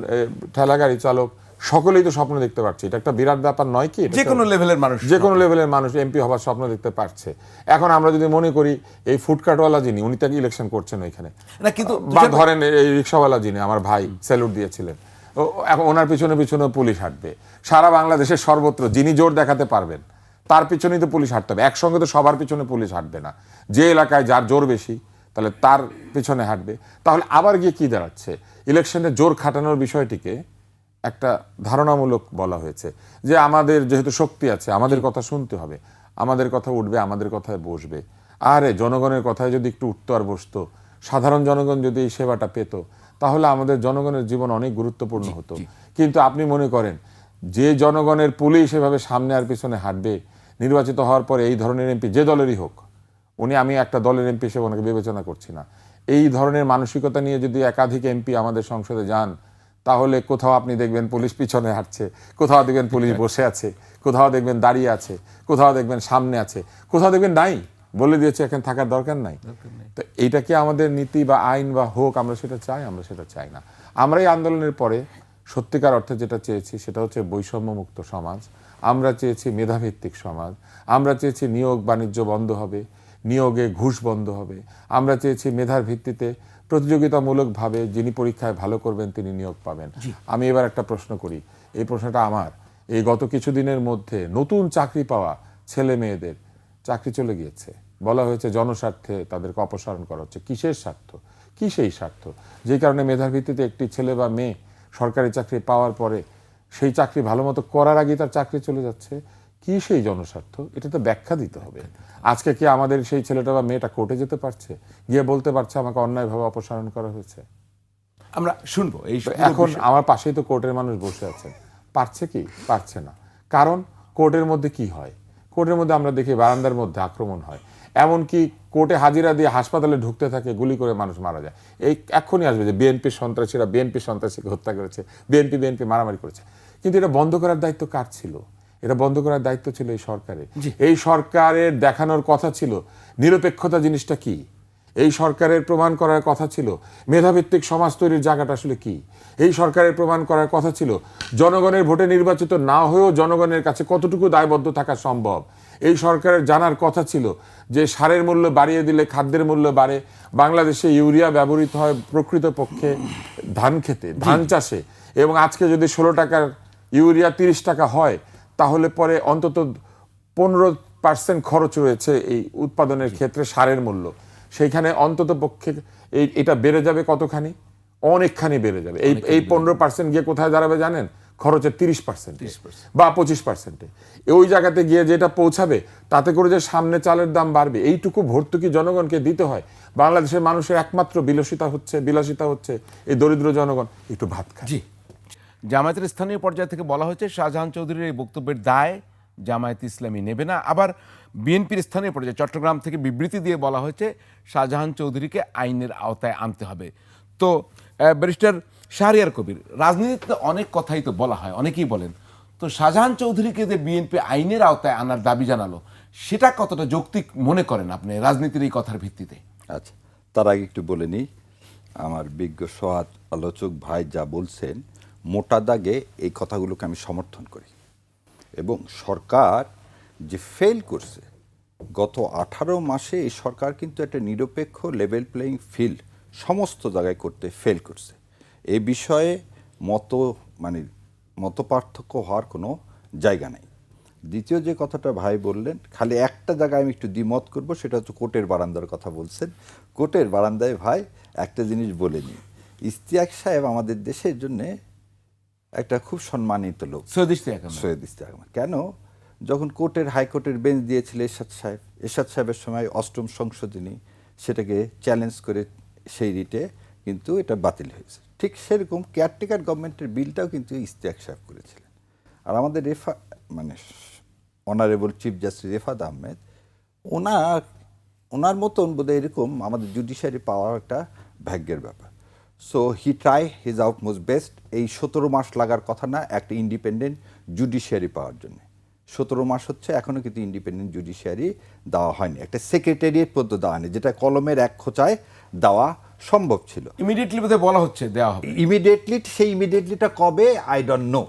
ঠেলাগাড়ি চালক, সকলেই তো স্বপ্ন দেখতে পাচ্ছে। এটা একটা বিরাট ব্যাপার নয় কি? যে কোনো লেভেলের মানুষ, যে কোনো লেভেলের মানুষ এমপি হবার স্বপ্ন দেখতে পারছে। এখন আমরা যদি মনে করি এই ফুডকার্টওয়ালা যিনি, উনি তাকে ইলেকশন করছেন ওইখানে, না কিন্তু বা ধরেন এই রিকশাওয়ালা যিনি, আমার ভাই স্যালুট দিয়েছিলেন, এখন ওনার পিছনে পিছনে পুলিশ হাঁটবে। সারা বাংলাদেশের সর্বত্র যিনি জোর দেখাতে পারবেন তার পিছনেই তো পুলিশ হাঁটতে হবে। একসঙ্গে তো সবার পিছনে পুলিশ হাঁটবে না। যে এলাকায় যার জোর বেশি তাহলে তার পিছনে হাঁটবে। তাহলে আবার গিয়ে কি দাঁড়াচ্ছে, ইলেকশনে জোর খাটানোর বিষয়টিকে একটা ধারণামূলক বলা হয়েছে যে আমাদের যেহেতু শক্তি আছে আমাদের কথা শুনতে হবে, আমাদের কথা উঠবে, আমাদের কথায় বসবে। আরে জনগণের কথায় যদি একটু উঠতো আর বসতো, সাধারণ জনগণ যদি এই সেবাটা পেত, তাহলে আমাদের জনগণের জীবন অনেক গুরুত্বপূর্ণ হতো। কিন্তু আপনি মনে করেন যে জনগণের পুলিশ এভাবে সামনে আর পিছনে হাঁটবে, নির্বাচিত হওয়ার পরে এই ধরনের এমপি যে দলেরই হোক, আমি একটা দলের এমপি হিসেবে ওনাকে বিবেচনা করছি না, এই ধরনের মানসিকতা নিয়ে যদি একাধিক এমপি আমাদের সংসদে যান, তাহলে কোথাও আপনি দেখবেন পুলিশ পিছনে হাঁটছে, কোথাও দেখবেন পুলিশ বসে আছে, কোথাও দেখবেন দাঁড়িয়ে আছে, কোথাও দেখবেন সামনে আছে, কোথাও দেখবেন নাই, বলে দিয়েছে এখানে থাকার দরকার নাই। তো এইটা কি আমাদের নীতি বা আইন বা হোক আমরা সেটা চাই? আমরা সেটা চাই না। আমরা এই আন্দোলনের পরে সত্যিকার অর্থে যেটা চেয়েছি সেটা হচ্ছে বৈষম্যমুক্ত সমাজ, আমরা চেয়েছি মেধাভিত্তিক সমাজ, আমরা চেয়েছি নিয়োগ বাণিজ্য বন্ধ হবে, নিয়োগে ঘুষ বন্ধ হবে, আমরা চেয়েছি মেধার ভিত্তিতে প্রতিযোগিতামূলকভাবে যিনি পরীক্ষায় ভালো করবেন তিনি নিয়োগ পাবেন। আমি এবার একটা প্রশ্ন করি, এই প্রশ্নটা আমার, এই গত কিছুদিনের মধ্যে নতুন চাকরি পাওয়া ছেলে মেয়েদের চাকরি চলে গিয়েছে, বলা হয়েছে জনস্বার্থে তাদেরকে অপসারণ করা হচ্ছে। কিসের স্বার্থ? কি সেই স্বার্থ যে কারণে মেধার ভিত্তিতে একটি ছেলে বা মেয়ে সরকারি চাকরি পাওয়ার পরে সেই চাকরি ভালো মতো করার আগে তার চাকরি চলে যাচ্ছে? কি সেই জনস্বার্থ? এটা তো ব্যাখ্যা দিতে হবে। আজকে কি আমাদের সেই ছেলেটা বা মেয়েটা কোর্টে যেতে পারছে, গিয়ে বলতে পারছে আমাকে অন্যায়ভাবে অপসারণ করা হয়েছে? আমরা শুনবো এই তো এখন আমার পাশেই তো কোর্টের মানুষ বসে আছেন, পারছে কি? পারছে না। কারণ কোর্টের মধ্যে কি হয়? কোর্টের মধ্যে আমরা দেখি বারান্দার মধ্যে আক্রমণ হয়, এমনকি কোর্টে হাজিরা দিয়ে হাসপাতালে ঢুকতে থাকে, গুলি করে মানুষ মারা যায়। এই এক্ষুনি আসবে যে বিএনপি সন্ত্রাসীরা বিএনপি সন্ত্রাসীকে হত্যা করেছে, বিএনপি মারামারি করেছে। কিন্তু এটা বন্ধ করার দায়িত্ব কার ছিল? এটা বন্ধ করার দায়িত্ব ছিল এই সরকারের। এই সরকারের দেখানোর কথা ছিল নিরপেক্ষতা জিনিসটা কি, এই সরকারের প্রমাণ করার কথা ছিল মেধাভিত্তিক সমাজ তৈরির জায়গাটা আসলে কি, এই সরকারের প্রমাণ করার কথা ছিল জনগণের ভোটে নির্বাচিত না হয়েও জনগণের কাছে কতটুকু দায়বদ্ধ থাকা সম্ভব। এই সরকারের জানার কথা ছিল যে সারের মূল্য বাড়িয়ে দিলে খাদ্যের মূল্য বাড়ে, বাংলাদেশে ইউরিয়া ব্যবহৃত হয় প্রকৃতপক্ষে ধান খেতে, ধান চাষে, এবং আজকে যদি 16 টাকার ইউরিয়া 30 টাকা হয়, তাহলে পরে অন্তত 15% খরচ রয়েছে এই উৎপাদনের ক্ষেত্রে সারের মূল্য, সেইখানে অন্তত পক্ষে এটা বেড়ে যাবে কতখানি? অনেকখানি বেড়ে যাবে। এই 15% গিয়ে কোথায় দাঁড়াবে জানেন? খরচের 30% বা 25%। ওই জায়গাতে গিয়ে যেটা পৌঁছাবে, তাতে করে যে সামনে চালের দাম বাড়বে, এইটুকু ভর্তুকি জনগণকে দিতে হয়। বাংলাদেশের মানুষের একমাত্র বিলাসিতা হচ্ছে এই দরিদ্র জনগণ একটু ভাত খায়। জি, জামায়াতের স্থানীয় পর্যায় থেকে বলা হয়েছে শাহজাহান চৌধুরীর এই বক্তব্যের দায় জামায়াত ইসলামী নেবে না। আবার বিএনপির স্থানীয় পর্যায়ে চট্টগ্রাম থেকে বিবৃতি দিয়ে বলা হয়েছে শাহজাহান চৌধুরীকে আইনের আওতায় আনতে হবে। তো ব্যারিস্টার শাহরিয়ার কবির, রাজনীতিতে অনেক কথাই তো বলা হয়, অনেকেই বলেন, তো শাহজাহান চৌধুরীকে যে বিএনপি আইনের আওতায় আনার দাবি জানালো, সেটা কতটা যৌক্তিক মনে করেন আপনি রাজনীতির এই কথার ভিত্তিতে? আচ্ছা, তার আগে একটু বলে নিই, আমার বিজ্ঞ সহাত আলোচক ভাই যা বলছেন মোটা দাগে এই কথাগুলোকে আমি সমর্থন করি। এবং সরকার যে ফেল করছে গত 18 মাসে, এই সরকার কিন্তু একটা নিরপেক্ষ লেভেল প্লেয়িং ফিল্ড সমস্ত জায়গায় করতে ফেল করছে। এই বিষয়ে মত পার্থক্য হওয়ার কোনো জায়গা নেই। দ্বিতীয় যে কথাটা ভাই বললেন, খালি একটা জায়গায় আমি একটু দ্বিমত করব, সেটা হচ্ছে কোর্টের বারান্দার কথা বলছেন। কোর্টের বারান্দায় ভাই একটা জিনিস বলে নিই, ইশতিয়াক সাহেব আমাদের দেশের জন্য একটা খুব সম্মানিত লোক। সৈয়দ ইশতিয়াক আহমেদ কেন, যখন হাইকোর্টের বেঞ্চ দিয়েছিল এরশাদ সাহেবের সময় 8ম সংশোধনী, সেটাকে চ্যালেঞ্জ করে সেই রিটে কিন্তু এটা বাতিল হয়েছে। ঠিক সেরকম কেয়ারটেকার গভর্নমেন্টের বিলটাও কিন্তু ইশতিয়াক সাহেব করেছিলেন। আর আমাদের honourable chief justice Refaat Ahmed, ওনার মতন বোধহয় এরকম আমাদের জুডিশিয়ারি পাওয়ার একটা ভাগ্যের ব্যাপার। So he try his outmost best. এই 17 মাস লাগার কথা না একটা ইন্ডিপেন্ডেন্ট জুডিশিয়ারি পাওয়ার জন্য। 17 মাস হচ্ছে, এখনও কিন্তু ইন্ডিপেন্ডেন্ট জুডিশিয়ারি দেওয়া হয়নি, একটা সেক্রেটারিয়েট পদ্ধতি দেওয়া হয়নি, যেটা কলমের এক খোঁচায় দেওয়া সম্ভব ছিল। ইমিডিয়েটলি বোধহয় বলা হচ্ছে দেওয়া হবে। সেই ইমিডিয়েটলিটা কবে আই ডোন্ট নো।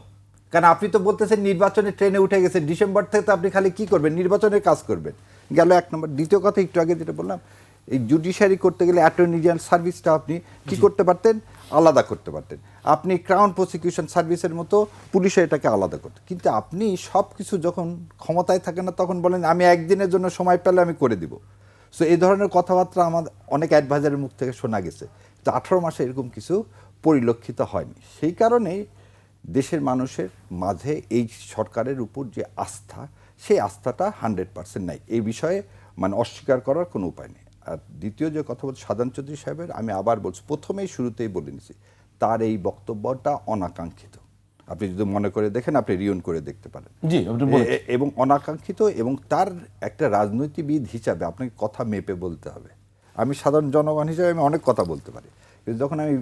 কারণ আপনি তো বলতেছেন নির্বাচনের ট্রেনে উঠে গেছেন, ডিসেম্বর থেকে তো আপনি খালি কি করবেন, নির্বাচনের কাজ করবেন, গেল 1 নম্বর। দ্বিতীয় কথা, একটু আগে যেটা বললাম, এই জুডিশিয়ারি করতে গেলে অ্যাটর্নি জেনারেল সার্ভিসটা আপনি কি করতে পারতেন, আলাদা করতে পারতেন। আপনি ক্রাউন প্রসিকিউশন সার্ভিসের মতো পুলিশে এটাকে আলাদা করতেন। কিন্তু আপনি সব কিছু যখন ক্ষমতায় থাকেন না, তখন বলেন আমি একদিনের জন্য সময় পেলে আমি করে দিব। সো এই ধরনের কথাবার্তা আমাদের অনেক অ্যাডভাইজারের মুখ থেকে শোনা গেছে, তো 18 মাসে এরকম কিছু পরিলক্ষিত হয়নি। সেই কারণেই দেশের মানুষের মাঝে এই সরকারের উপর যে আস্থা, সেই আস্থাটা 100% নাই। এই বিষয়ে মানে অস্বীকার করার কোনো উপায় নেই। আর দ্বিতীয় যে কথা বলছি শাহজাহান চৌধুরী সাহেবের, আমি আবার বলছি, প্রথমেই শুরুতেই বলে নিছি, তার এই বক্তব্যটা অনাকাঙ্ক্ষিত। আপনি যদি মনে করে দেখেন, আপনি রিউন করে দেখতে পারেন। জি, আপনি বলেন। এবং অনাকাঙ্ক্ষিত, এবং তার একটা রাজনীতিবিদ হিসাবে আপনাকে কথা মেপে বলতে হবে। আমি সাধারণ জনগণ হিসাবে আমি অনেক কথা বলতে পারি, কিন্তু যখন আমি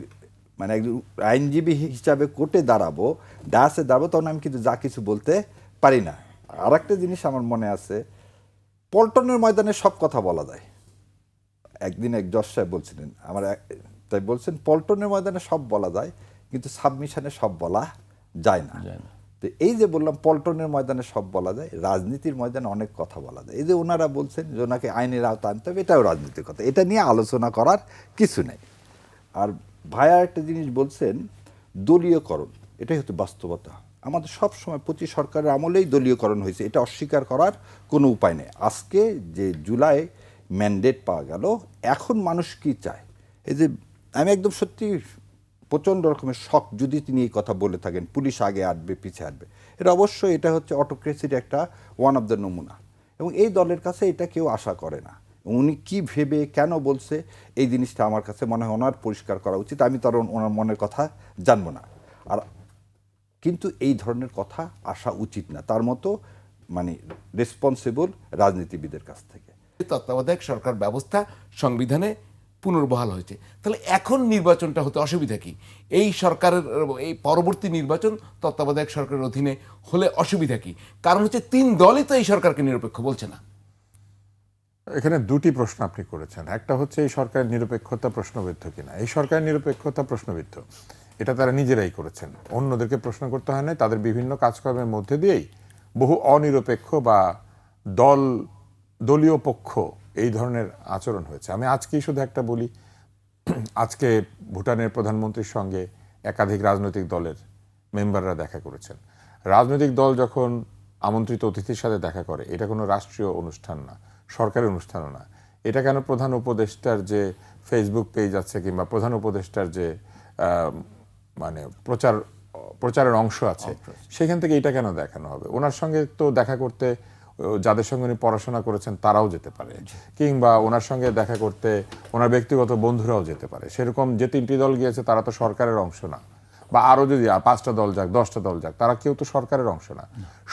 মানে একজন আইনজীবী হিসাবে কোর্টে দাঁড়াবো, ডায়াসে দাঁড়াবো, তখন আমি কিন্তু যা কিছু বলতে পারি না। আর একটা জিনিস আমার মনে আছে, পল্টনের ময়দানে সব কথা বলা যায়। একদিন এক জজ সাহেব বলছিলেন, তাই বলছেন, পল্টনের ময়দানে সব বলা যায়, কিন্তু সাবমিশনে সব বলা যায় না। তো এই যে বললাম, পল্টনের ময়দানে সব বলা যায়, রাজনীতির ময়দানে অনেক কথা বলা যায়। এই যে ওনারা বলছেন যে ওনাকে আইনের আওতা আনতে হবে, এটাও রাজনীতির কথা, এটা নিয়ে আলোচনা করার কিছু নেই। আর ভাইয়া একটা জিনিস বলছেন, দলীয়করণ, এটাই হচ্ছে বাস্তবতা। আমাদের সব সময় প্রতি সরকারের আমলেই দলীয়করণ হয়েছে, এটা অস্বীকার করার কোনো উপায় নেই। আজকে যে জুলাই ম্যান্ডেট পাওয়া গেল, এখন মানুষ কি চায়? এই যে আমি একদম সত্যি প্রচণ্ড রকমের শখ যদি তিনি এই কথা বলে থাকেন, পুলিশ আগে আসবে পিছিয়ে আসবে, এটা অবশ্যই এটা হচ্ছে অটোক্রেসির একটা ওয়ান অফ দ্য নমুনা, এবং এই দলের কাছে এটা কেউ আশা করে না। উনি কি ভেবে কেন বলছে, এই জিনিসটা আমার কাছে মনে হয় ওনার পরিষ্কার করা উচিত। আমি তার ওনার মনের কথা জানবো না, আর কিন্তু এই ধরনের কথা আসা উচিত না তার মতো মানে রেসপন্সিবল রাজনীতিবিদের কাছ থেকে। তত্ত্বাবধায়ক সরকার ব্যবস্থা সংবিধানে পুনর্বহাল হয়েছে, তাহলে এখন নির্বাচনটা হতে অসুবিধা কি? এই সরকারের এই পরবর্তী নির্বাচন তত্ত্বাবধায়ক সরকারের অধীনে হলে অসুবিধা কি? কারণ হচ্ছে 3 দলই তো এই সরকারকে নিরপেক্ষ বলছে না। এখানে দুটি প্রশ্ন আপনি করেছেন। একটা হচ্ছে এই সরকারের নিরপেক্ষতা প্রশ্নবিদ্ধ কিনা। এই সরকারের নিরপেক্ষতা প্রশ্নবিদ্ধ, এটা তারা নিজেরাই করেছেন, অন্যদেরকে প্রশ্ন করতে হয় না। তাদের বিভিন্ন কাজকর্মের মধ্যে দিয়েই বহু অনিরপেক্ষ বা দলীয় পক্ষ এই ধরনের আচরণ হয়েছে। আমি আজকেই শুধু একটা বলি, আজকে ভুটানের প্রধানমন্ত্রীর সঙ্গে একাধিক রাজনৈতিক দলের মেম্বাররা দেখা করেছেন। রাজনৈতিক দল যখন আমন্ত্রিত অতিথির সাথে দেখা করে, এটা কোনো রাষ্ট্রীয় অনুষ্ঠান না, সরকারি অনুষ্ঠানও না। এটা কেন প্রধান উপদেষ্টার যে ফেসবুক পেজ আছে, কিংবা প্রধান উপদেষ্টার যে মানে প্রচারের অংশ আছে, সেখান থেকে এটা কেন দেখানো হবে? ওনার সঙ্গে তো দেখা করতে যাদের সঙ্গে উনি পড়াশোনা করেছেন তারাও যেতে পারে, কিংবা ওনার সঙ্গে দেখা করতে ওনার ব্যক্তিগত বন্ধুরাও যেতে পারে। সেরকম যে 3টি দল গিয়েছে তারা তো সরকারের অংশ না, বা আরও যদি 5টা দল যাক, 10টা দল যাক, তারা কেউ তো সরকারের অংশ না।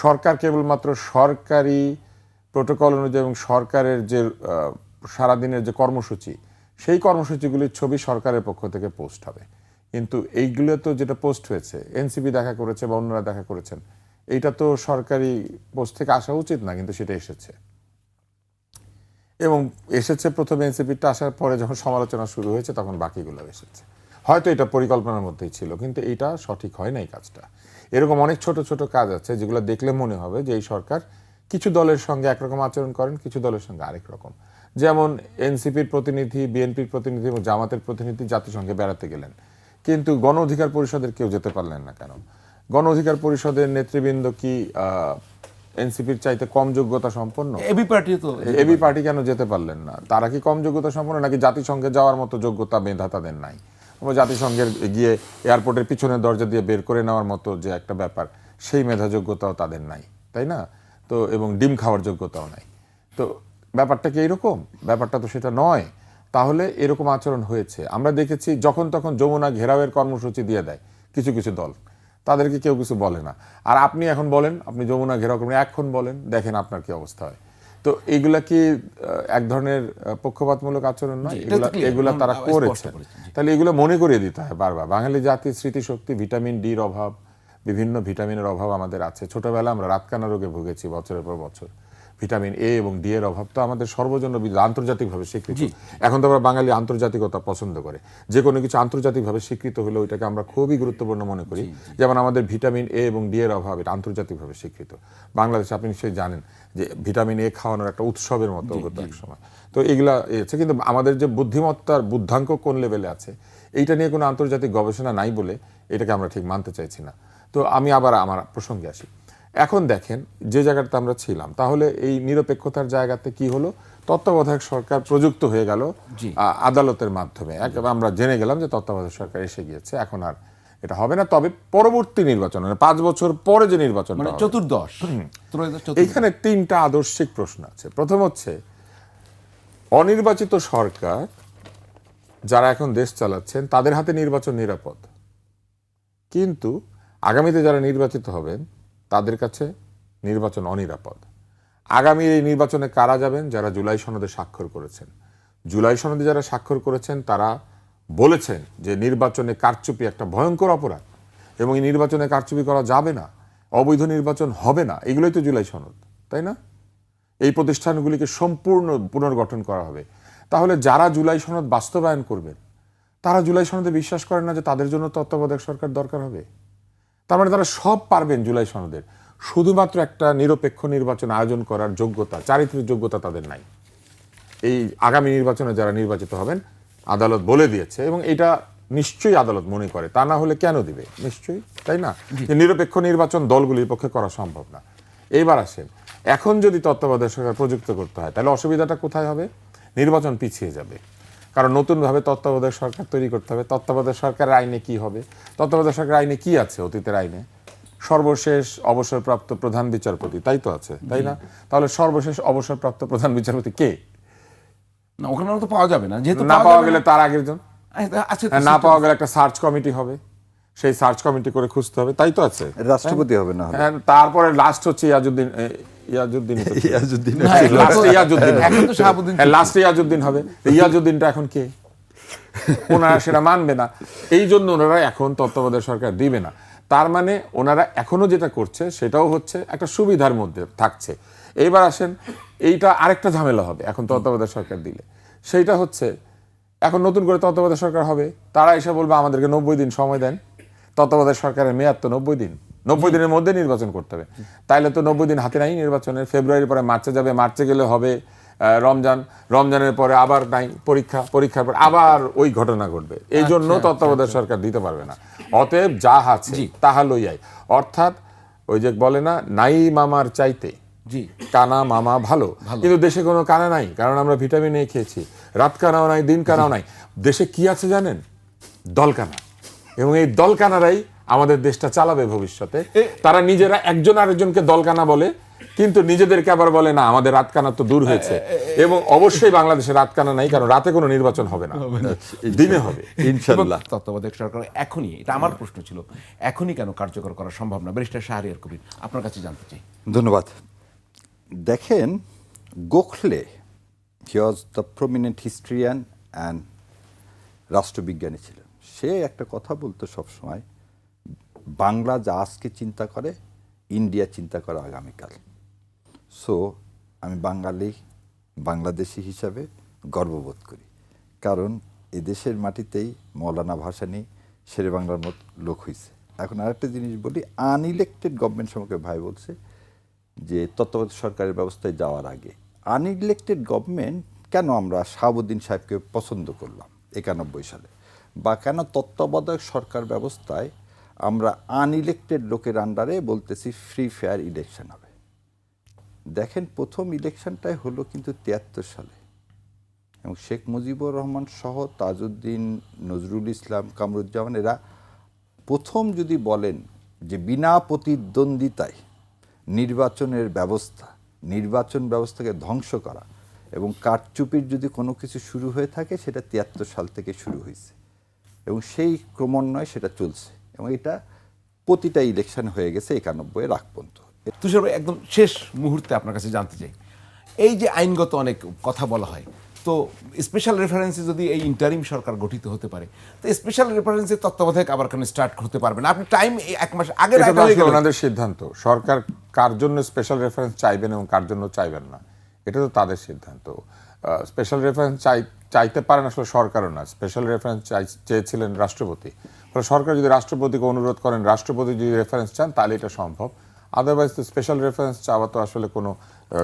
সরকার কেবলমাত্র সরকারি প্রোটোকল অনুযায়ী এবং সরকারের যে সারাদিনের যে কর্মসূচি, সেই কর্মসূচিগুলির ছবি সরকারের পক্ষ থেকে পোস্ট হবে। কিন্তু এইগুলো তো যেটা পোস্ট হয়েছে, এনসিপি দেখা করেছে বা অন্যরা দেখা করেছেন, এইটা তো সরকারি পোস্ট থেকে আসা উচিত না, কিন্তু সেটা এসেছে। এবং এসেছে প্রথমে এনসিপিটা আসার পরে যখন সমালোচনা শুরু হয়েছে, তখন বাকিগুলো এসেছে। হয়তো এটা পরিকল্পনার মধ্যেই ছিল, কিন্তু এটা সঠিক হয় না এই কাজটা। এরকম অনেক ছোট ছোট কাজ আছে যেগুলো দেখলে মনে হবে যে এই সরকার কিছু দলের সঙ্গে একরকম আচরণ করেন, কিছু দলের সঙ্গে আরেক রকম। যেমন এনসিপির প্রতিনিধি, বিএনপির প্রতিনিধি এবং জামাতের প্রতিনিধি জাতিসংঘে বেড়াতে গেলেন, কিন্তু গণ অধিকার পরিষদের কেউ যেতে পারলেন না কেন? গণ অধিকার পরিষদের নেতৃবৃন্দ কি এনসিপির চাইতে কম যোগ্যতা সম্পন্ন? এবি পার্টি কেন যেতে পারলেন না? তারা কি কম যোগ্যতা সম্পন্ন, নাকি জাতিসংঘে যাওয়ার মতো যোগ্যতা মেধা তাদের নাই? জাতিসংঘের গিয়ে এয়ারপোর্টের পিছনের দরজা দিয়ে বের করে নেওয়ার মতো যে একটা ব্যাপার, সেই মেধা যোগ্যতাও তাদের নাই, তাই না? তো এবং ডিম খাওয়ার যোগ্যতাও নাই। তো ব্যাপারটা কি এরকম? ব্যাপারটা তো সেটা নয়। তাহলে এরকম আচরণ হয়েছে। আমরা দেখেছি যখন তখন যমুনা ঘেরাওয়ের কর্মসূচি দিয়ে দেয় কিছু কিছু দল, তাদেরকে কেউ কিছু বলে না। আর আপনি এখন বলেন আপনি যমুনা ঘেরাও করবেন, এখন বলেন, দেখেন আপনার কি অবস্থা হয়। তো এগুলা কি এক ধরনের পক্ষপাতমূলক আচরণ নয়? এগুলা তারা করেছে। তাহলে এগুলো মনে করিয়ে দিতে হয় বারবার। বাঙালি জাতির স্মৃতিশক্তি, ভিটামিন ডির অভাব, বিভিন্ন ভিটামিনের অভাব আমাদের আছে। ছোটবেলা আমরা রাতকানা রোগে ভুগেছি বছরের পর বছর। ভিটামিন এ এবং ডি এর অভাব তো আমাদের সর্বজনবিদিত, আন্তর্জাতিকভাবে স্বীকৃত। এখন তো আমরা বাঙালি আন্তর্জাতিকতা পছন্দ করে, যে কোনো কিছু আন্তর্জাতিকভাবে স্বীকৃত হলে ওইটাকে আমরা খুবই গুরুত্বপূর্ণ মনে করি। যেমন আমাদের ভিটামিন এ এবং ডি এর অভাব, এটা আন্তর্জাতিকভাবে স্বীকৃত। বাংলাদেশে আপনি নিশ্চয়ই জানেন যে ভিটামিন এ খাওয়ানোর একটা উৎসবের মতো হতো এক সময়। তো এগুলা আছে, কিন্তু আমাদের যে বুদ্ধিমত্তার বুদ্ধাঙ্ক কোন লেভেলে আছে, এইটা নিয়ে কোনো আন্তর্জাতিক গবেষণা নাই বলে এটাকে আমরা ঠিক মানতে চাইছি না। তো আমি আবার আমার প্রসঙ্গে আসি। এখন দেখেন যে জায়গাটাতে আমরা ছিলাম, তাহলে এই নিরপেক্ষতার জায়গাতে কি হলো, তত্ত্বাবধায়ক সরকার প্রযুক্ত হয়ে গেল জি। আদালতের মাধ্যমে। আমরা জেনে গেলাম যে তত্ত্বাবধায়ক সরকার এসে গিয়েছে, এখন আর এটা হবে না। তবে পরবর্তী নির্বাচন, মানে 5 বছর পরে যে নির্বাচন, মানে চতুর্দশ এইখানে 3টা আদর্শিক প্রশ্ন আছে। প্রথম হচ্ছে, অনির্বাচিত সরকার যারা এখন দেশ চালাচ্ছেন তাদের হাতে নির্বাচন নিরাপদ, কিন্তু আগামীতে যারা নির্বাচিত হবেন তাদের কাছে নির্বাচন অনিরাপদ। আগামী এই নির্বাচনে কারা যাবেন? যারা জুলাই সনদে স্বাক্ষর করেছেন। জুলাই সনদে যারা স্বাক্ষর করেছেন তারা বলেছেন যে নির্বাচনে কারচুপি একটা ভয়ঙ্কর অপরাধ এবং এই নির্বাচনে কারচুপি করা যাবে না, অবৈধ নির্বাচন হবে না। এগুলোই তো জুলাই সনদ, তাই না? এই প্রতিষ্ঠানগুলিকে সম্পূর্ণ পুনর্গঠন করা হবে। তাহলে যারা জুলাই সনদ বাস্তবায়ন করবেন তারা জুলাই সনদে বিশ্বাস করেন না যে তাদের জন্য তত্ত্বাবধায়ক সরকার দরকার হবে? তার মানে তারা সব পারবেন জুলাই সনদের, শুধুমাত্র একটা নিরপেক্ষ নির্বাচন আয়োজন করার যোগ্যতা, চারিত্রিক যোগ্যতা তাদের নাই। এই আগামী নির্বাচনে যারা নির্বাচিত হবেন আদালত বলে দিয়েছে, এবং এটা নিশ্চয়ই আদালত মনে করে, তা না হলে কেন দিবে? নিশ্চয়ই, তাই না? যে নিরপেক্ষ নির্বাচন দলগুলির পক্ষে করা সম্ভব না। এইবার আসেন, এখন যদি তত্ত্বাবধায়ক সরকার প্রযুক্ত করতে হয় তাহলে অসুবিধাটা কোথায় হবে? নির্বাচন পিছিয়ে যাবে, কারণ নতুনভাবে তত্ত্বাবধায়ক সরকার তৈরি করতে হবে। তত্ত্বাবধায়ক সরকারের আইনে কি হবে? তত্ত্বাবধায়ক সরকারের আইনে কি আছে? অতীতের আইনে সর্বশেষ অবসরপ্রাপ্ত প্রধান বিচারপতি, তাই তো আছে, তাই না? তাহলে সর্বশেষ অবসরপ্রাপ্ত প্রধান বিচারপতি কে? না, ওখানে তো পাওয়া যাবে না, যেহেতু না পাওয়া গেলে তার আগের জন, আছে না পাওয়া গেলে একটা সার্চ কমিটি হবে, সেই সার্চ কমিটি করে খুঁজতে হবে, তাই তো আছে। রাষ্ট্রপতি হবে না হলে। হ্যাঁ, তারপরে লাস্ট হচ্ছে ইয়াজউদ্দিন ইয়াজউদ্দিন এখন তো শাহাবুদ্দিন লাস্টে ইয়াজউদ্দিন হবে। ইয়াজউদ্দিনটা এখন কে? ওনারা সেটা মানবে না, এই জন্য ওনারা এখন তত্ত্বাবধায়ক সরকার দিবে না। তার মানে ওনারা এখনো যেটা করছে সেটাও হচ্ছে একটা সুবিধার মধ্যে থাকছে। এইবার আসেন, এইটা আরেকটা ঝামেলা হবে এখন তত্ত্বাবধায়ক সরকার দিলে। সেইটা হচ্ছে, এখন নতুন করে তত্ত্বাবধায়ক সরকার হবে, তারা এসে বলবে আমাদেরকে 90 দিন সময় দেন। তত্ত্বাবধায়ক সরকারের মেয়াদ তো 90 দিন, 90 দিনের মধ্যে নির্বাচন করতে হবে। তাইলে তো 90 দিন হাতে নাই নির্বাচনের। ফেব্রুয়ারির পরে মার্চে যাবে, মার্চে গেলে হবে রমজান, রমজানের পরে আবার নাই পরীক্ষা, পরীক্ষার পর আবার ওই ঘটনা ঘটবে। এই জন্য তত্ত্বাবধায়ক সরকার দিতে পারবে না। অতএব যা আছে তাহা লইয়াই, অর্থাৎ ওই যে বলে না, নাই মামার চাইতে জি কানা মামা ভালো। কিন্তু দেশে কোনো কানা নাই, কারণ আমরা ভিটামিন এ খেয়েছি। রাত কানাও নাই, দিন কানাও নাই। দেশে কি আছে জানেন? দলকানা। এবং এই দলকানারাই আমাদের দেশটা চালাবে ভবিষ্যতে। তারা নিজেরা একজন আরেকজনকে দলকানা বলে, কিন্তু নিজেদেরকে আবার বলে না আমাদের রাতকানা তো দূর হয়েছে। এবং অবশ্যই বাংলাদেশে রাতকানা নাই, কারণ রাতে কোনো নির্বাচন হবে না, দিনে হবে ইনশাআল্লাহ। তত্ত্বাবধায়ক সরকার এখনই, এটা আমার প্রশ্ন ছিল, এখনই কেন কার্যকর করা সম্ভব না? ব্যারিস্টার শাহরিয়ার কবির, আপনার কাছে জানতে চাই। ধন্যবাদ। দেখেন, Gokhale, he was the prominent historian and রাষ্ট্রবিজ্ঞানী ছিলেন। সে একটা কথা বলতো সবসময়, বাংলা যা আজকে চিন্তা করে ইন্ডিয়া চিন্তা করে আগামীকাল। সো আমি বাঙালি, বাংলাদেশি হিসাবে গর্ববোধ করি, কারণ এদেশের মাটিতেই মৌলানা ভাসানী শেরে বাংলার মত লোক হয়েছে। এখন আরেকটা জিনিস বলি, আনইলেক্টেড গভর্নমেন্ট সম্পর্কে ভাই বলছে যে তত্ত্বাবধায়ক সরকারের ব্যবস্থায় যাওয়ার আগে আনইলেক্টেড গভর্নমেন্ট কেন আমরা শাহাবুদ্দিন সাহেবকে পছন্দ করলাম 91 সালে, বা কেন তত্ত্বাবধায়ক সরকার ব্যবস্থায় আমরা আনইলেক্টেড লোকের আন্ডারে বলতেছি ফ্রি ফেয়ার ইলেকশন হবে। দেখেন, প্রথম ইলেকশনটাই হলো কিন্তু 73 সালে, এবং শেখ মুজিবুর রহমান সহ তাজউদ্দিন, নজরুল ইসলাম, কামরুজ্জামান, এরা প্রথম যদি বলেন যে বিনা প্রতিদ্বন্দ্বিতায় নির্বাচনের ব্যবস্থা, নির্বাচন ব্যবস্থাকে ধ্বংস করা এবং কারচুপির যদি কোনো কিছু শুরু হয়ে থাকে সেটা 73 সাল থেকে শুরু হয়েছে, এবং সেই ক্রমান্বয়ে সেটা চলছে, এবং এটা প্রতিটা ইলেকশন হয়ে গেছে 91-এর আগ পর্যন্ত। তুষার ভাই, একদম শেষ মুহূর্তে আপনার কাছে জানতে চাই, এই যে আইনগত অনেক কথা বলা হয়, তো স্পেশাল রেফারেন্সে যদি এই ইন্টারিম সরকার গঠিত হতে পারে, তো স্পেশাল রেফারেন্সে তত্ত্বাবধায়ক আবার কেন স্টার্ট করতে পারবে না? আপনি টাইম 1 মাস আগে ওনাদের সিদ্ধান্ত, সরকার কার জন্য স্পেশাল রেফারেন্স চাইবেন এবং কার জন্য চাইবেন না, এটা তো তাদের সিদ্ধান্ত। স্পেশাল রেফারেন্স চাইতে পারেন আসলে সরকারও না, স্পেশাল রেফারেন্স চেয়েছিলেন রাষ্ট্রপতি। ফলে সরকার যদি রাষ্ট্রপতিকে অনুরোধ করেন, রাষ্ট্রপতি যদি রেফারেন্স চান, তাহলে এটা সম্ভব। আদারওয়াইজ তো স্পেশাল রেফারেন্স চাওয়া তো আসলে কোনো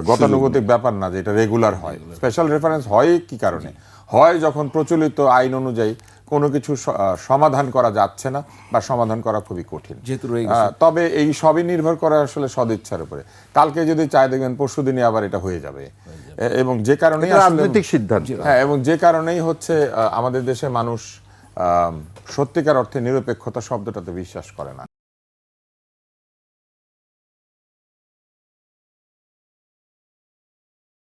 গতানুগতিক ব্যাপার না যে এটা রেগুলার হয়। স্পেশাল রেফারেন্স হয় কি কারণে হয়? যখন প্রচলিত আইন অনুযায়ী কোনো কিছু সমাধান করা যাচ্ছে না বা সমাধান করা খুবই কঠিন। যেহেতু রয়ে গেছে। তবে এই সবই নির্ভর করে আসলে সদিচ্ছার উপরে। কালকে যদি চাই দেখবেন পরশুদিনই আবার এটা হয়ে যাবে, এবং যে কারণেই এটা আসলে রাজনৈতিক সিদ্ধান্ত। হ্যাঁ, এবং যে কারণেই হচ্ছে আমাদের দেশে মানুষ সত্যিকার অর্থে নিরপেক্ষতা শব্দটাতে বিশ্বাস করে না।